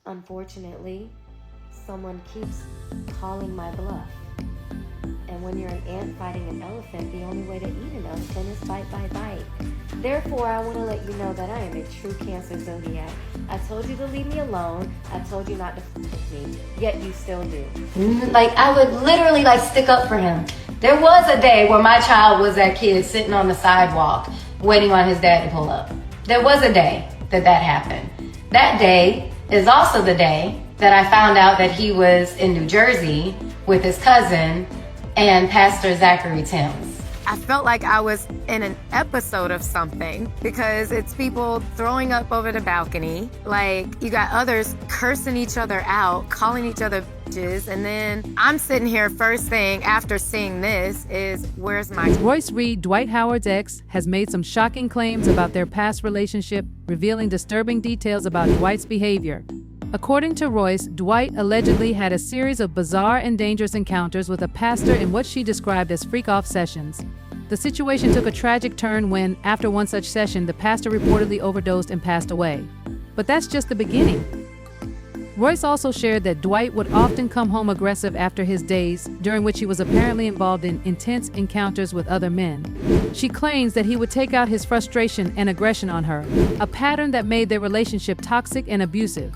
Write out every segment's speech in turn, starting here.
Unfortunately, someone keeps calling my bluff. And when you're an ant fighting an elephant, the only way to eat an elephant is bite by bite. Therefore, I want to let you know that I am a true Cancer zodiac. I told you to leave me alone. I told you not to f with me. Yet you still do. Like, I would literally, stick up for him. There was a day where my child was that kid sitting on the sidewalk waiting on his dad to pull up. There was a day that happened. That day is also the day that I found out that he was in New Jersey with his cousin and Pastor Zachary Timms. I felt like I was in an episode of something because it's people throwing up over the balcony. Like, you got others cursing each other out, calling each other bitches, and then I'm sitting here first thing after seeing this is, where's my... Royce Reed, Dwight Howard's ex, has made some shocking claims about their past relationship, revealing disturbing details about Dwight's behavior. According to Royce, Dwight allegedly had a series of bizarre and dangerous encounters with a pastor in what she described as freak-off sessions. The situation took a tragic turn when, after one such session, the pastor reportedly overdosed and passed away. But that's just the beginning. Royce also shared that Dwight would often come home aggressive after his days, during which he was apparently involved in intense encounters with other men. She claims that he would take out his frustration and aggression on her, a pattern that made their relationship toxic and abusive.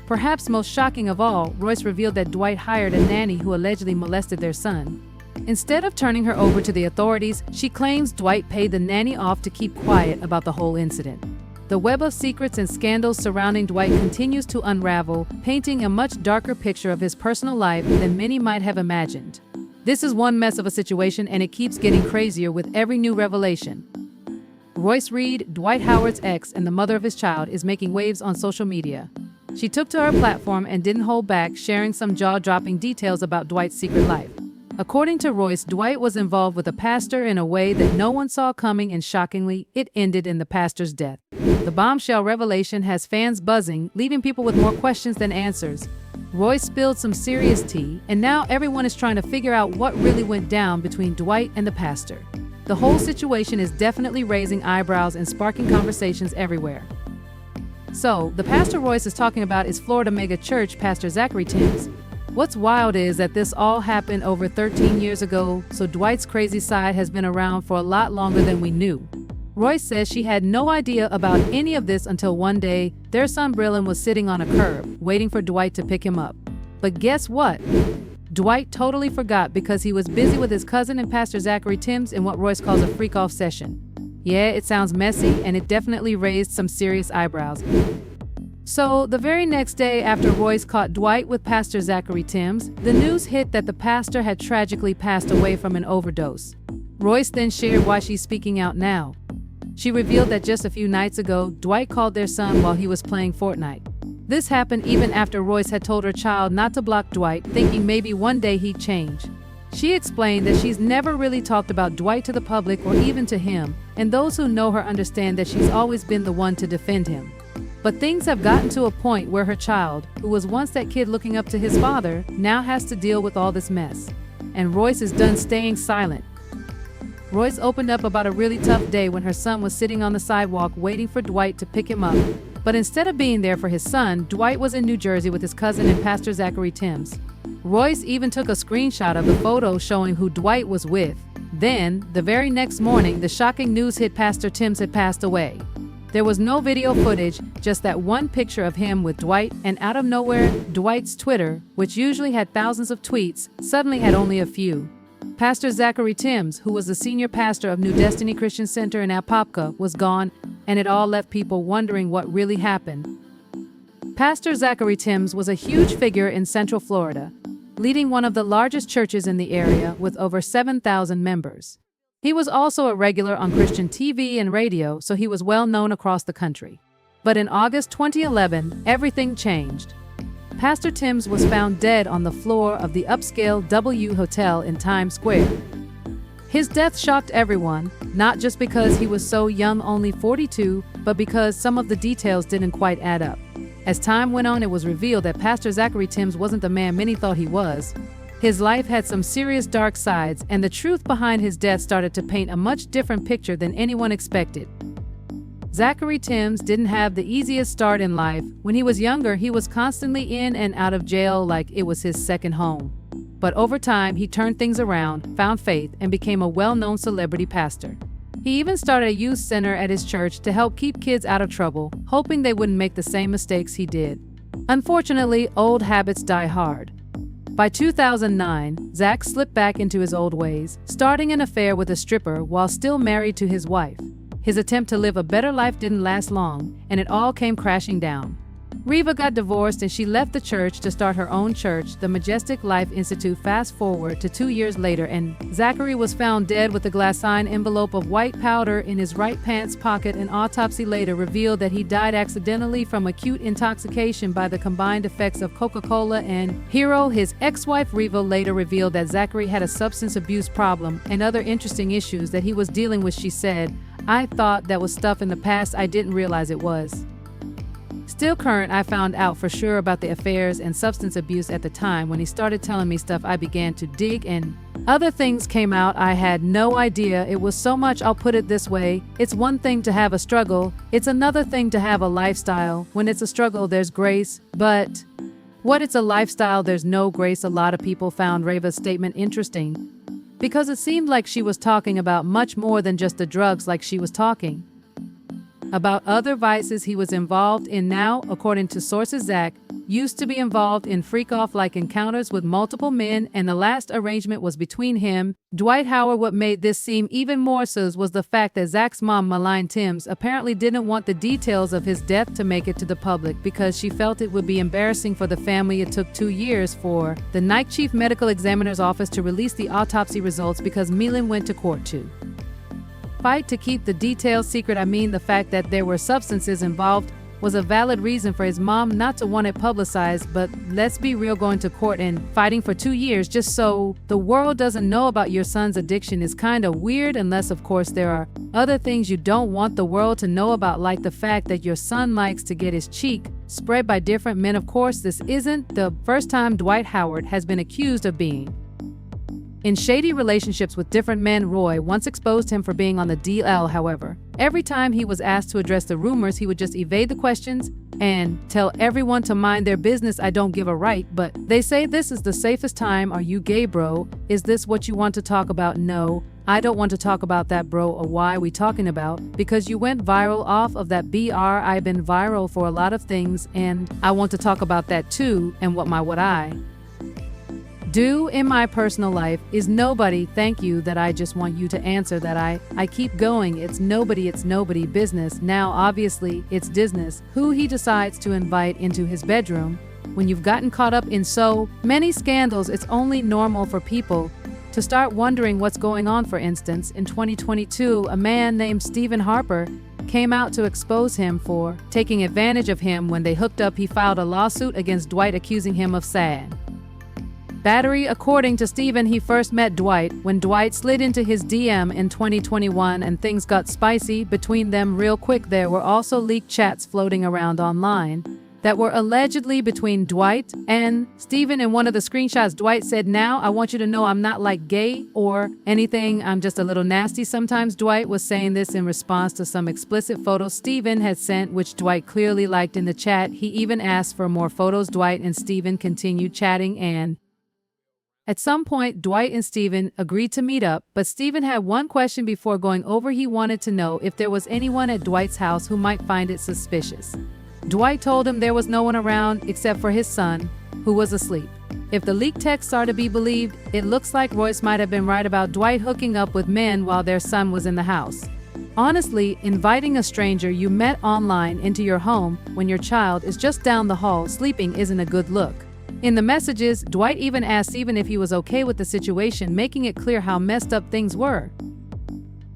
Perhaps most shocking of all, Royce revealed that Dwight hired a nanny who allegedly molested their son. Instead of turning her over to the authorities, she claims Dwight paid the nanny off to keep quiet about the whole incident. The web of secrets and scandals surrounding Dwight continues to unravel, painting a much darker picture of his personal life than many might have imagined. This is one mess of a situation, and it keeps getting crazier with every new revelation. Royce Reed, Dwight Howard's ex and the mother of his child, is making waves on social media. She took to her platform and didn't hold back, sharing some jaw-dropping details about Dwight's secret life. According to Royce, Dwight was involved with a pastor in a way that no one saw coming, and shockingly, it ended in the pastor's death. The bombshell revelation has fans buzzing, leaving people with more questions than answers. Royce spilled some serious tea, and now everyone is trying to figure out what really went down between Dwight and the pastor. The whole situation is definitely raising eyebrows and sparking conversations everywhere. So, the pastor Royce is talking about is Florida mega church Pastor Zachary Timms. What's wild is that this all happened over 13 years ago, so Dwight's crazy side has been around for a lot longer than we knew. Royce says she had no idea about any of this until one day, their son Brillen was sitting on a curb, waiting for Dwight to pick him up. But guess what? Dwight totally forgot because he was busy with his cousin and Pastor Zachary Timms in what Royce calls a freak-off session. Yeah, it sounds messy, and it definitely raised some serious eyebrows. So, the very next day after Royce caught Dwight with Pastor Zachary Timms, the news hit that the pastor had tragically passed away from an overdose. Royce then shared why she's speaking out now. She revealed that just a few nights ago, Dwight called their son while he was playing Fortnite. This happened even after Royce had told her child not to block Dwight, thinking maybe one day he'd change. She explained that she's never really talked about Dwight to the public or even to him, and those who know her understand that she's always been the one to defend him. But things have gotten to a point where her child, who was once that kid looking up to his father, now has to deal with all this mess. And Royce is done staying silent. Royce opened up about a really tough day when her son was sitting on the sidewalk waiting for Dwight to pick him up. But instead of being there for his son, Dwight was in New Jersey with his cousin and Pastor Zachary Timms. Royce even took a screenshot of the photo showing who Dwight was with. Then, the very next morning, the shocking news hit Pastor Timms had passed away. There was no video footage, just that one picture of him with Dwight, and out of nowhere, Dwight's Twitter, which usually had thousands of tweets, suddenly had only a few. Pastor Zachary Timms, who was the senior pastor of New Destiny Christian Center in Apopka, was gone, and it all left people wondering what really happened. Pastor Zachary Timms was a huge figure in Central Florida, leading one of the largest churches in the area with over 7,000 members. He was also a regular on Christian TV and radio, so he was well known across the country. But in August 2011, everything changed. Pastor Timms was found dead on the floor of the upscale W Hotel in Times Square. His death shocked everyone, not just because he was so young, only 42, but because some of the details didn't quite add up. As time went on, it was revealed that Pastor Zachary Timms wasn't the man many thought he was. His life had some serious dark sides, and the truth behind his death started to paint a much different picture than anyone expected. Zachary Timms didn't have the easiest start in life. When he was younger, he was constantly in and out of jail like it was his second home. But over time, he turned things around, found faith, and became a well-known celebrity pastor. He even started a youth center at his church to help keep kids out of trouble, hoping they wouldn't make the same mistakes he did. Unfortunately, old habits die hard. By 2009, Zach slipped back into his old ways, starting an affair with a stripper while still married to his wife. His attempt to live a better life didn't last long, and it all came crashing down. Reva got divorced and she left the church to start her own church, the Majestic Life Institute. Fast forward to 2 years later, and Zachary was found dead with a glassine envelope of white powder in his right pants pocket. An autopsy later revealed that he died accidentally from acute intoxication by the combined effects of Coca-Cola and Hero. His ex-wife Reva later revealed that Zachary had a substance abuse problem and other interesting issues that he was dealing with. She said, "I thought that was stuff in the past. I didn't realize it was still current. I found out for sure about the affairs and substance abuse at the time. When he started telling me stuff, I began to dig, and other things came out I had no idea. It was so much. I'll put it this way. It's one thing to have a struggle. It's another thing to have a lifestyle. When it's a struggle, there's grace. But what it's a lifestyle, there's no grace." A lot of people found Reva's statement interesting because it seemed like she was talking about much more than just the drugs, like she was talking about other vices he was involved in. Now, according to sources, Zach used to be involved in freak-off-like encounters with multiple men, and the last arrangement was between him, Dwight Howard. What made this seem even more so was the fact that Zach's mom, Malign Timms, apparently didn't want the details of his death to make it to the public because she felt it would be embarrassing for the family. It took 2 years for the Nike Chief Medical Examiner's Office to release the autopsy results because Milan went to court to fight to keep the details secret. I mean, the fact that there were substances involved was a valid reason for his mom not to want it publicized, but let's be real, going to court and fighting for 2 years just so the world doesn't know about your son's addiction is kind of weird, unless of course there are other things you don't want the world to know about, like the fact that your son likes to get his cheek spread by different men. Of course, this isn't the first time Dwight Howard has been accused of being in shady relationships with different men. Roy once exposed him for being on the DL. However, every time he was asked to address the rumors, he would just evade the questions and tell everyone to mind their business. "I don't give a right, but they say this is the safest time. Are you gay, bro? Is this what you want to talk about? No, I don't want to talk about that, bro." Or "Why are we talking about? Because you went viral off of that BR. I've been viral for a lot of things, and I want to talk about that too. And what I do in my personal life is nobody. Thank you. That I just want you to answer that. I keep going. It's nobody business. Now obviously it's business who he decides to invite into his bedroom. When you've gotten caught up in so many scandals, it's only normal for people to start wondering what's going on. For instance, in 2022, a man named Stephen Harper came out to expose him for taking advantage of him when they hooked up. He filed a lawsuit against Dwight accusing him of battery. According to Stephen, he first met Dwight when Dwight slid into his DM in 2021 and things got spicy between them real quick. There were also leaked chats floating around online that were allegedly between Dwight and Stephen. In one of the screenshots, Dwight said, "Now I want you to know I'm not like gay or anything. I'm just a little nasty sometimes." Dwight was saying this in response to some explicit photos Stephen had sent, which Dwight clearly liked in the chat. He even asked for more photos. Dwight and Stephen continued chatting, and at some point, Dwight and Stephen agreed to meet up, but Stephen had one question before going over. He wanted to know if there was anyone at Dwight's house who might find it suspicious. Dwight told him there was no one around except for his son, who was asleep. If the leaked texts are to be believed, it looks like Royce might have been right about Dwight hooking up with men while their son was in the house. Honestly, inviting a stranger you met online into your home when your child is just down the hall sleeping isn't a good look. In the messages, Dwight even asked Stephen if he was okay with the situation, making it clear how messed up things were.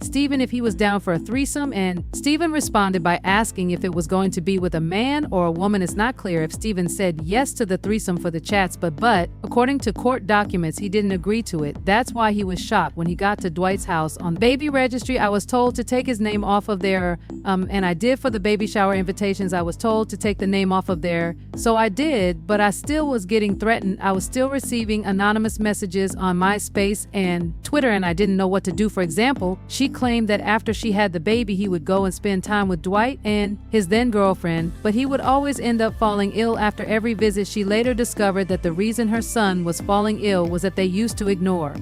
Stephen if he was down for a threesome, and Stephen responded by asking if it was going to be with a man or a woman. It's not clear if Stephen said yes to the threesome for the chats, but according to court documents, he didn't agree to it. That's why he was shocked when he got to Dwight's house. On baby registry, I was told to take his name off of there, and I did. For the baby shower invitations, I was told to take the name off of there, so I did, but I still was getting threatened. I was still receiving anonymous messages on MySpace and Twitter, and I didn't know what to do. For example, she claimed that after she had the baby, he would go and spend time with Dwight and his then girlfriend, but he would always end up falling ill after every visit. She later discovered that the reason her son was falling ill was that they used to ignore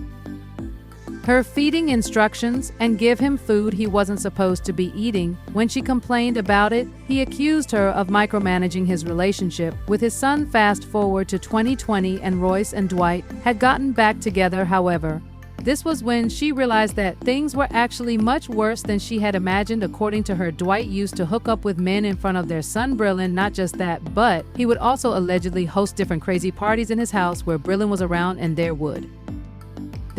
her feeding instructions and give him food he wasn't supposed to be eating. When she complained about it, he accused her of micromanaging his relationship with his son. Fast forward to 2020, and Royce and Dwight had gotten back together. However, this was when she realized that things were actually much worse than she had imagined. According to her, Dwight used to hook up with men in front of their son Brillin. Not just that, but he would also allegedly host different crazy parties in his house where Brillin was around, and there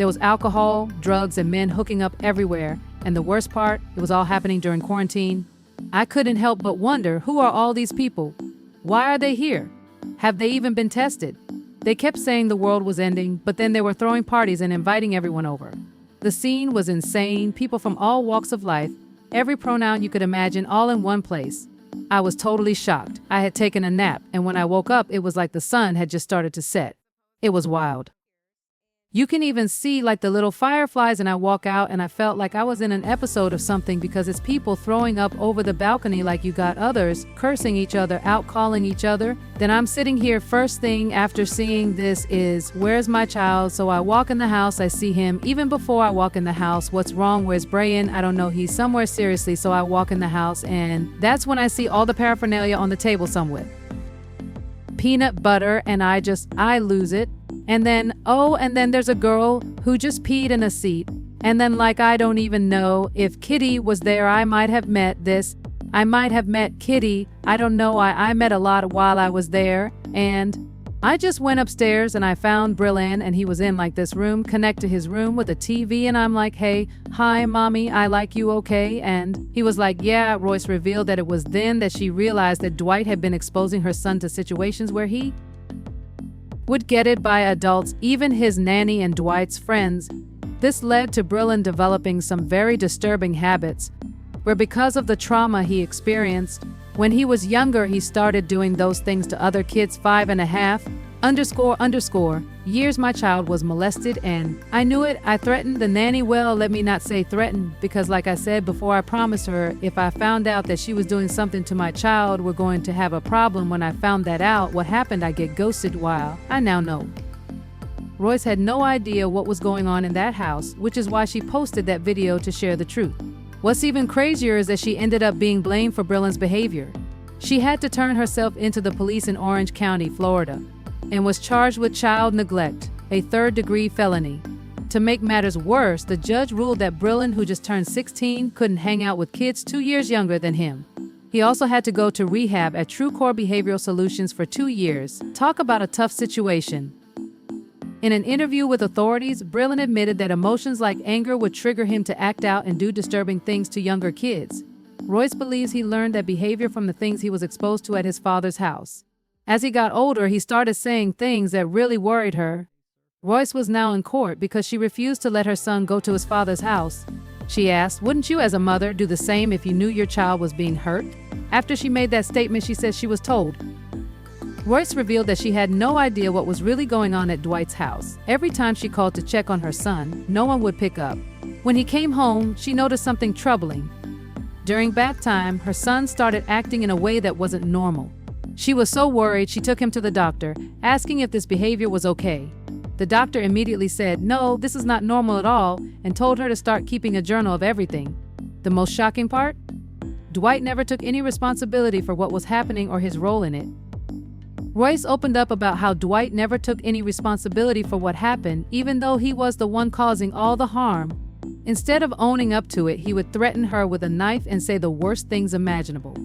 was alcohol, drugs, and men hooking up everywhere. And the worst part, it was all happening during quarantine. I couldn't help but wonder, who are all these people? Why are they here? Have they even been tested? They kept saying the world was ending, but then they were throwing parties and inviting everyone over. The scene was insane. People from all walks of life, every pronoun you could imagine, all in one place. I was totally shocked. I had taken a nap, and when I woke up, it was like the sun had just started to set. It was wild. You can even see like the little fireflies, and I walk out and I felt like I was in an episode of something, because it's people throwing up over the balcony, like you got others cursing each other out, calling each other. Then I'm sitting here, first thing after seeing this is, where's my child? So I walk in the house, I see him. Even before I walk in the house, what's wrong? Where's Brian? I don't know, he's somewhere, seriously. So I walk in the house, and that's when I see all the paraphernalia on the table somewhere. Peanut butter, and I lose it. And then there's a girl who just peed in a seat. And then, like, I don't even know if Kitty was there. I might have met Kitty. I don't know. I met a lot while I was there. And I just went upstairs and I found Brillin, and he was in like this room, connect to his room with a TV. And I'm like, hey, hi, mommy, I like you, okay? And he was like, yeah. Royce revealed that it was then that she realized that Dwight had been exposing her son to situations where he would get it by adults, even his nanny and Dwight's friends. This led to Brillin developing some very disturbing habits, where because of the trauma he experienced when he was younger, he started doing those things to other kids. 5.5 years my child was molested, and I knew it. I threatened the nanny. Well, let me not say threatened, because like I said before, I promised her if I found out that she was doing something to my child, we're going to have a problem. When I found that out, what happened? I get ghosted. While I now know Royce had no idea what was going on in that house, which is why she posted that video to share the truth. What's even crazier is that she ended up being blamed for Brillin's behavior. She had to turn herself into the police in Orange County, Florida, and was charged with child neglect, a third-degree felony. To make matters worse, the judge ruled that Brillin, who just turned 16, couldn't hang out with kids 2 years younger than him. He also had to go to rehab at True Core Behavioral Solutions for 2 years. Talk about a tough situation. In an interview with authorities, Brillin admitted that emotions like anger would trigger him to act out and do disturbing things to younger kids. Royce believes he learned that behavior from the things he was exposed to at his father's house. As he got older, he started saying things that really worried her. Royce was now in court because she refused to let her son go to his father's house. She asked, "Wouldn't you as a mother do the same if you knew your child was being hurt?" After she made that statement, she said she was told. Royce revealed that she had no idea what was really going on at Dwight's house. Every time she called to check on her son, no one would pick up. When he came home, she noticed something troubling. During bath time, her son started acting in a way that wasn't normal. She was so worried, she took him to the doctor, asking if this behavior was okay. The doctor immediately said, "No, this is not normal at all," and told her to start keeping a journal of everything. The most shocking part? Dwight never took any responsibility for what was happening or his role in it. Royce opened up about how Dwight never took any responsibility for what happened, even though he was the one causing all the harm. Instead of owning up to it, he would threaten her with a knife and say the worst things imaginable.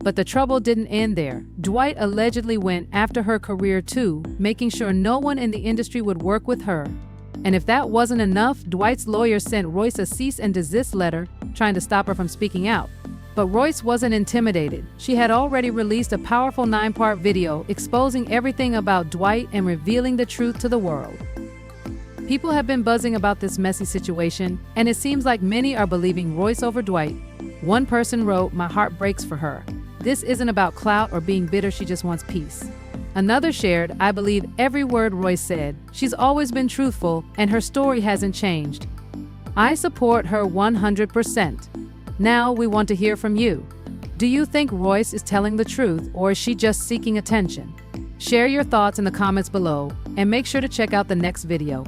But the trouble didn't end there. Dwight allegedly went after her career too, making sure no one in the industry would work with her. And if that wasn't enough, Dwight's lawyer sent Royce a cease and desist letter, trying to stop her from speaking out. But Royce wasn't intimidated. She had already released a powerful 9-part video exposing everything about Dwight and revealing the truth to the world. People have been buzzing about this messy situation, and it seems like many are believing Royce over Dwight. One person wrote, "My heart breaks for her. This isn't about clout or being bitter, she just wants peace." Another shared, "I believe every word Royce said. She's always been truthful, and her story hasn't changed." I support her 100%. Now we want to hear from you. Do you think Royce is telling the truth, or is she just seeking attention? Share your thoughts in the comments below and make sure to check out the next video.